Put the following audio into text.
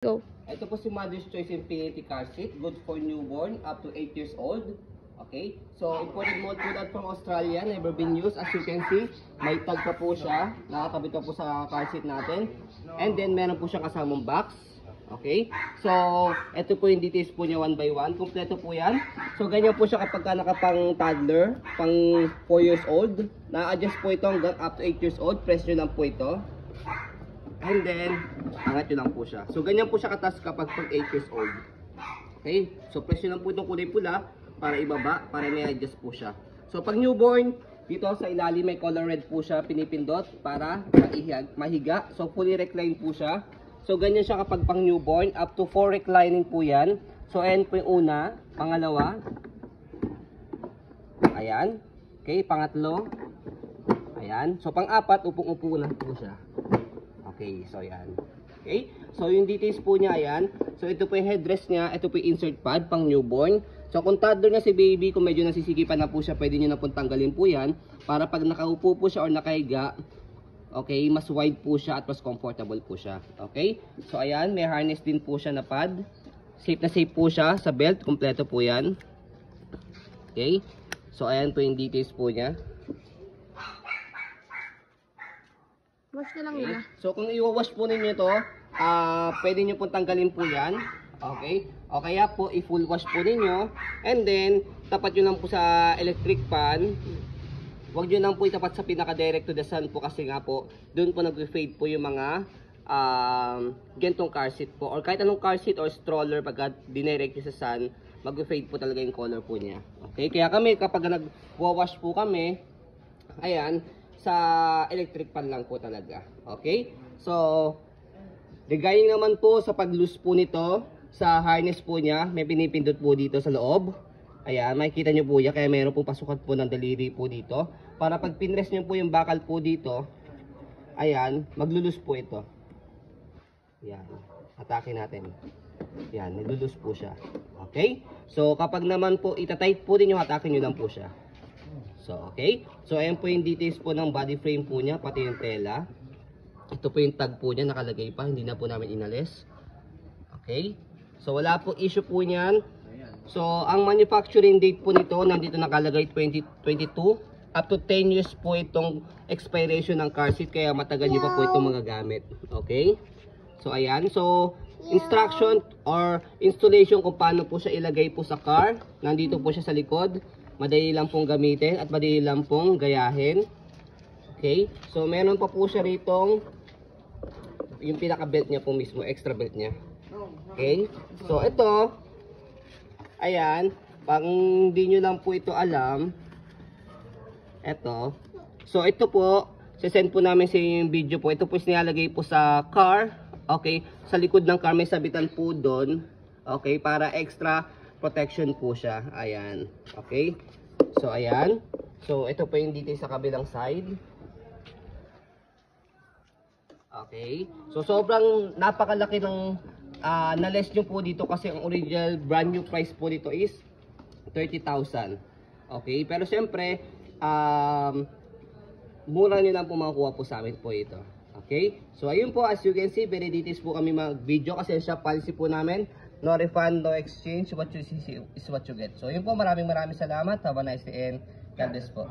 Go. Ito po si Mother's Choice Infinity Car Seat. Good for newborn up to 8 years old. Okay. So, imported model po that from Australia. Never been used. As you can see, may tag pa po siya. Nakakabit pa po sa car seat natin. And then, meron po siyang kasamang box. Okay. So, ito po yung details po niya one by one. Kompleto po yan. So, ganyan po siya kapag nakapang toddler, pang 4 years old. Na-adjust po ito hanggang up to 8 years old. Press nyo lang po ito. And then, angat nyo lang po siya. So, ganyan po siya katas kapag pag 8 years old. Okay? So, press nyo lang po itong kulay pula para ibaba, para may adjust po siya. So, pag newborn, dito sa ilalim may color red po siya, pinipindot para mahiga. So, fully recline po siya. So, ganyan siya kapag pang newborn. Up to 4 reclining po yan. So, ayan po yung una. Pangalawa. Ayan. Okay, pangatlo. Ayan. So, pang-apat, upong-upo na po siya. Okay, so yan. Okay, so yung details po niya, ayan. So ito po yung headrest niya, ito po yung insert pad pang newborn. So kung toddler na si baby, kung medyo nasisikipan na po siya, pwede nyo na po tanggalin po yan. Para pag nakaupo po siya or nakahiga, okay, mas wide po siya at mas comfortable po siya. Okay, so ayan, may harness din po siya na pad. Safe na safe po siya sa belt, kompleto po yan. Okay, so ayan po yung details po niya. Wash na lang nila. So kung i-wash po ninyo ito, pwede nyo pong tanggalin po yan. Okay? O kaya po, i-full wash po ninyo. And then, tapat nyo lang po sa electric pan. Huwag nyo lang po itapat sa pinaka-direct to the sun po kasi nga po, doon po nag-fade po yung mga gantong car seat po. Or kahit anong car seat or stroller, pagka dinirect nyo sa sun, mag-fade po talaga yung color po niya. Okay? Kaya kami, kapag nag-wash po kami, ayan, sa electric pan lang po talaga. Okay? So, regarding naman po sa pag-loose po nito, sa harness po niya, may pinipindot po dito sa loob. Ayan, makikita nyo po yan. Kaya meron pong pasukat po ng daliri po dito. Para pag pinress nyo po yung bakal po dito, ayan, maglulus po ito. Ayan, atake natin. Ayan, naglulus po siya. Okay? So, kapag naman po itatight po din yung atake nyo lang po siya. So, okay. So, ayan po yung details po ng body frame po niya, pati yung tela. Ito po yung tag po niya, nakalagay pa. Hindi na po namin inalis. Okay. So, wala po issue po niyan. So, ang manufacturing date po nito, nandito nakalagay 2022. Up to 10 years po itong expiration ng car seat. Kaya matagal nyo pa po itong mga gamit. Okay. So, ayan. So, instruction or installation kung paano po siya ilagay po sa car. Nandito po siya sa likod. Madali lang pong gamitin at madali lang pong gayahin. Okay? So, meron pa po siya ritong yung pinaka-belt niya po mismo, extra belt niya. Okay? So, ito, ayan, pang hindi nyo lang po ito alam, ito. So, ito po, sisend po namin sa yung video po. Ito po is nilalagay po sa car. Okay? Sa likod ng car, may sabitan po doon. Okay? Para extra protection po siya. Ayan. Okay. So, ayan. So, ito po yung details sa kabilang side. Okay. So, sobrang napakalaki ng na-less nyo po dito kasi ang original brand new price po dito is 30,000. Okay. Pero siyempre, mura nyo lang po makukuha po sa amin po ito. Okay. So, ayun po. As you can see, very details po kami mag-video kasi shop policy po namin. No refund, no exchange. What you see is what you get. So, yun po. Maraming salamat. Have a nice day and God bless po.